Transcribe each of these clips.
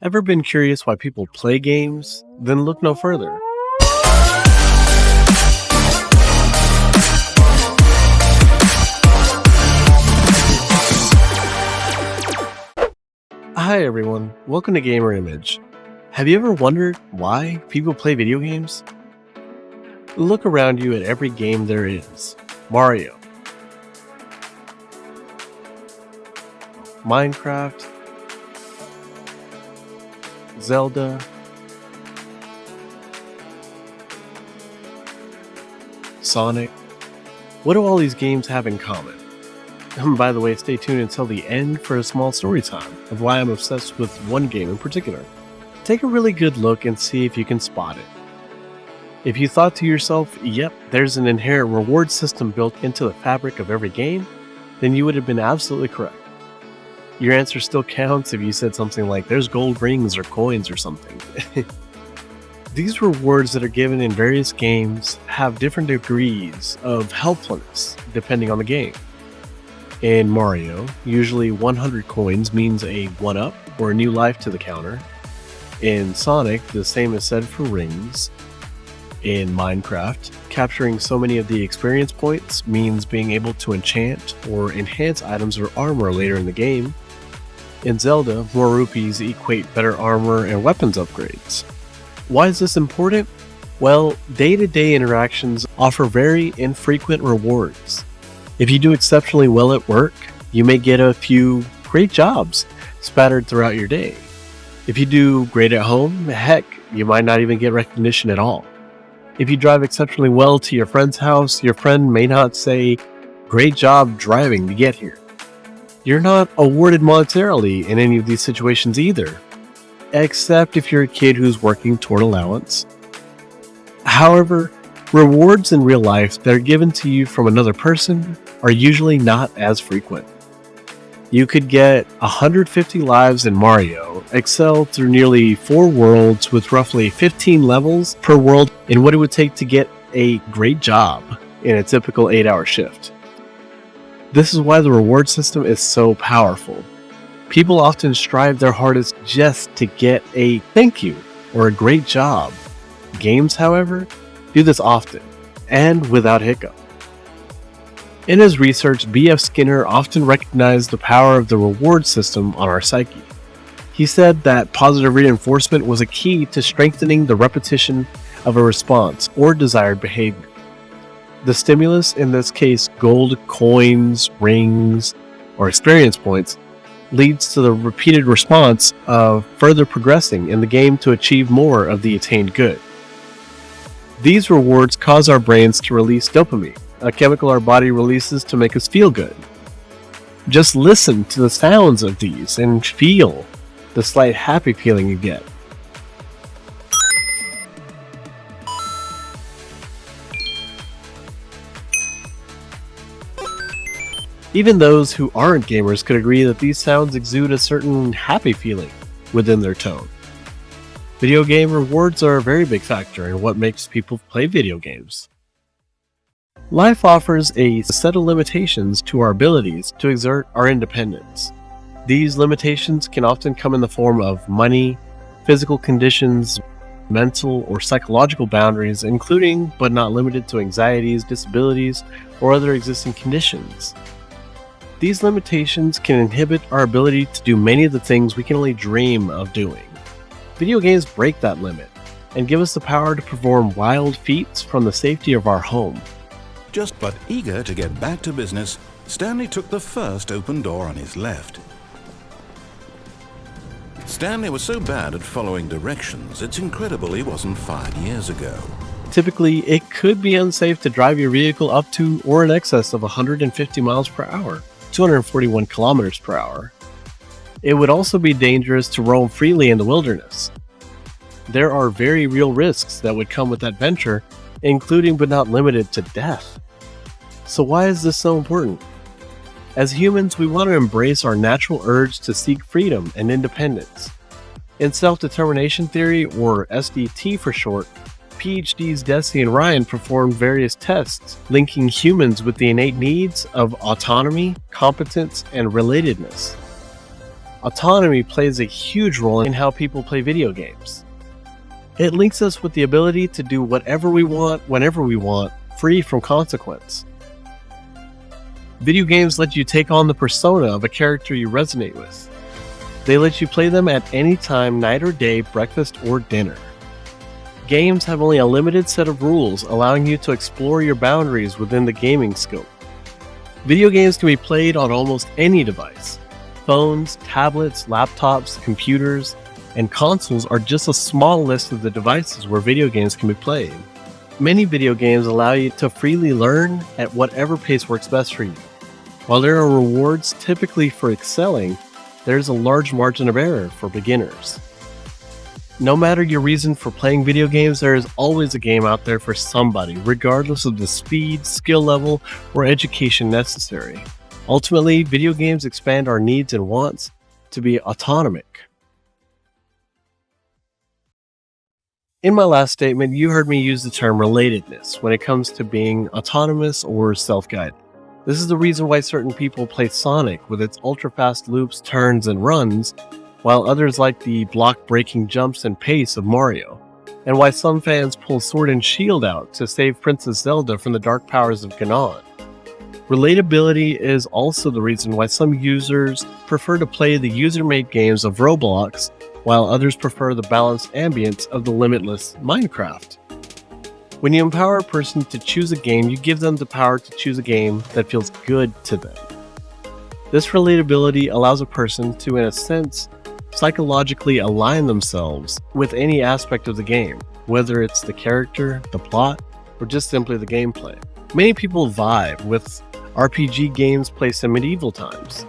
Ever been curious why people play games? Then look no further. Hi everyone, welcome to Gamer Image. Have you ever wondered why people play video games? Look around you at every game there is. Mario, Minecraft, Zelda, Sonic. What do all these games have in common? By the way, stay tuned until the end for a small story time of why I'm obsessed with one game in particular. Take a really good look and see if you can spot it. If you thought to yourself, yep, there's an inherent reward system built into the fabric of every game, then you would have been absolutely correct. Your answer still counts if you said something like, there's gold rings or coins or something. These rewards that are given in various games have different degrees of helpfulness depending on the game. In Mario, usually 100 coins means a 1-up or a new life to the counter. In Sonic, the same is said for rings. In Minecraft, capturing so many of the experience points means being able to enchant or enhance items or armor later in the game. In Zelda, more rupees equate better armor and weapons upgrades. Why is this important? Well, day-to-day interactions offer very infrequent rewards. If you do exceptionally well at work, you may get a few great jobs spattered throughout your day. If you do great at home, heck, you might not even get recognition at all. If you drive exceptionally well to your friend's house, your friend may not say, "Great job driving to get here." You're not awarded monetarily in any of these situations either, except if you're a kid who's working toward allowance. However, rewards in real life that are given to you from another person are usually not as frequent. You could get 150 lives in Mario, excel through nearly 4 worlds with roughly 15 levels per world in what it would take to get a great job in a typical 8-hour shift. This is why the reward system is so powerful. People often strive their hardest just to get a thank you or a great job. Games, however, do this often and without hiccup. In his research, B.F. Skinner often recognized the power of the reward system on our psyche. He said that positive reinforcement was a key to strengthening the repetition of a response or desired behavior. The stimulus, in this case gold, coins, rings, or experience points, leads to the repeated response of further progressing in the game to achieve more of the attained good. These rewards cause our brains to release dopamine, a chemical our body releases to make us feel good. Just listen to the sounds of these and feel the slight happy feeling you get. Even those who aren't gamers could agree that these sounds exude a certain happy feeling within their tone. Video game rewards are a very big factor in what makes people play video games. Life offers a set of limitations to our abilities to exert our independence. These limitations can often come in the form of money, physical conditions, mental or psychological boundaries, including but not limited to anxieties, disabilities, or other existing conditions. These limitations can inhibit our ability to do many of the things we can only dream of doing. Video games break that limit and give us the power to perform wild feats from the safety of our home. Just but eager to get back to business, Stanley took the first open door on his left. Stanley was so bad at following directions, it's incredible he wasn't fired years ago. Typically, it could be unsafe to drive your vehicle up to or in excess of 150 miles per hour, 241 kilometers per hour. It would also be dangerous to roam freely in the wilderness. There are very real risks that would come with that venture, including but not limited to death. So why is this so important? As humans, we want to embrace our natural urge to seek freedom and independence. In self-determination theory, or SDT for short, PhDs Desi and Ryan performed various tests linking humans with the innate needs of autonomy, competence, and relatedness. autonomy plays a huge role in how people play video games. It links us with the ability to do whatever we want, whenever we want, free from consequence. Video games let you take on the persona of a character you resonate with. They let you play them at any time, night or day, breakfast or dinner. Games have only a limited set of rules, allowing you to explore your boundaries within the gaming scope. Video games can be played on almost any device. Phones, tablets, laptops, computers, and consoles are just a small list of the devices where video games can be played. Many video games allow you to freely learn at whatever pace works best for you. While there are rewards typically for excelling, there's a large margin of error for beginners. No matter your reason for playing video games, there is always a game out there for somebody, regardless of the speed, skill level, or education necessary. Ultimately, video games expand our needs and wants to be autonomic. In my last statement, you heard me use the term relatedness when it comes to being autonomous or self-guided. This is the reason why certain people play Sonic with its ultra-fast loops, turns, and runs, while others like the block-breaking jumps and pace of Mario, and why some fans pull Sword and Shield out to save Princess Zelda from the dark powers of Ganon. Relatability is also the reason why some users prefer to play the user-made games of Roblox, while others prefer the balanced ambience of the limitless Minecraft. When you empower a person to choose a game, you give them the power to choose a game that feels good to them. This relatability allows a person to, in a sense, psychologically align themselves with any aspect of the game, whether it's the character, the plot, or just simply the gameplay. Many people vibe with RPG games placed in medieval times.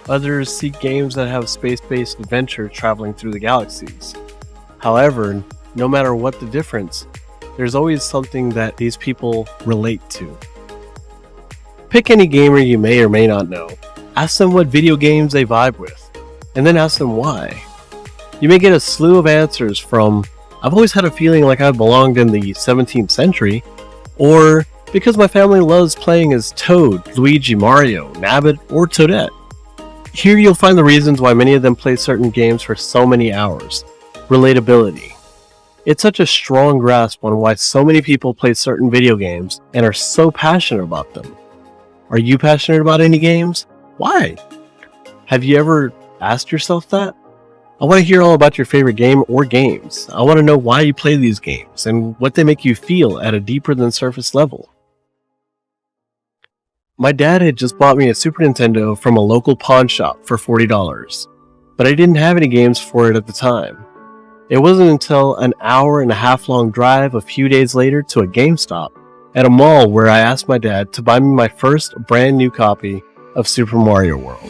Others seek games that have space-based adventure traveling through the galaxies. However, no matter what the difference, there's always something that these people relate to. Pick any gamer you may or may not know. Ask them what video games they vibe with, and then ask them why. You may get a slew of answers from, "I've always had a feeling like I belonged in the 17th century," or "Because my family loves playing as Toad, Luigi, Mario, Nabbit, or Toadette." Here you'll find the reasons why many of them play certain games for so many hours. Relatability. It's such a strong grasp on why so many people play certain video games and are so passionate about them. Are you passionate about any games? Why? Have you ever asked yourself that? I want to hear all about your favorite game or games. I want to know why you play these games and what they make you feel at a deeper than surface level. My dad had just bought me a Super Nintendo from a local pawn shop for $40, but I didn't have any games for it at the time. It wasn't until an hour-and-a-half long drive a few days later to a GameStop at a mall where I asked my dad to buy me my first brand new copy of Super Mario World.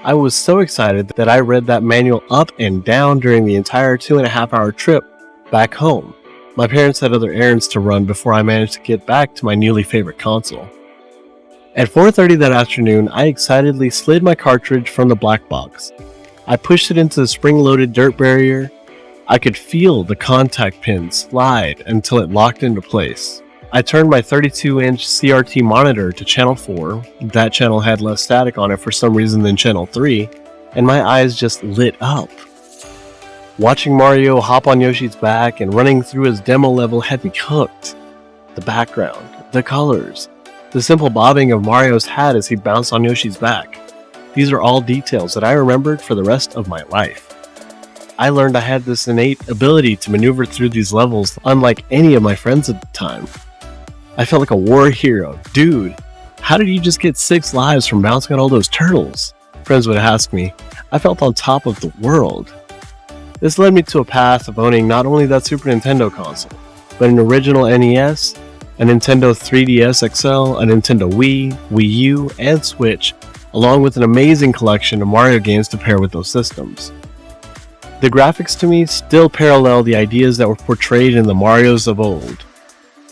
I was so excited that I read that manual up and down during the entire 2.5-hour trip back home. My parents had other errands to run before I managed to get back to my newly favorite console. At 4:30 that afternoon, I excitedly slid my cartridge from the black box. I pushed it into the spring-loaded dirt barrier. I could feel the contact pin slide until it locked into place. I turned my 32-inch CRT monitor to channel 4. That channel had less static on it for some reason than channel 3, and my eyes just lit up. Watching Mario hop on Yoshi's back and running through his demo level had me hooked. The background, the colors, the simple bobbing of Mario's hat as he bounced on Yoshi's back. These are all details that I remembered for the rest of my life. I learned I had this innate ability to maneuver through these levels unlike any of my friends at the time. I felt like a war hero. Dude, how did you just get 6 lives from bouncing on all those turtles? Friends would ask me. I felt on top of the world. This led me to a path of owning not only that Super Nintendo console, but an original NES, a Nintendo 3DS XL, a Nintendo Wii, Wii U, and Switch, along with an amazing collection of Mario games to pair with those systems. The graphics to me still parallel the ideas that were portrayed in the Marios of old.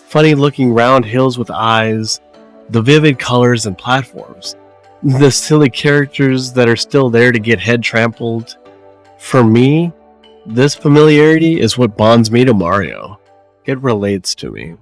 Funny looking round hills with eyes, the vivid colors and platforms, the silly characters that are still there to get head trampled. For me, this familiarity is what bonds me to Mario. It relates to me.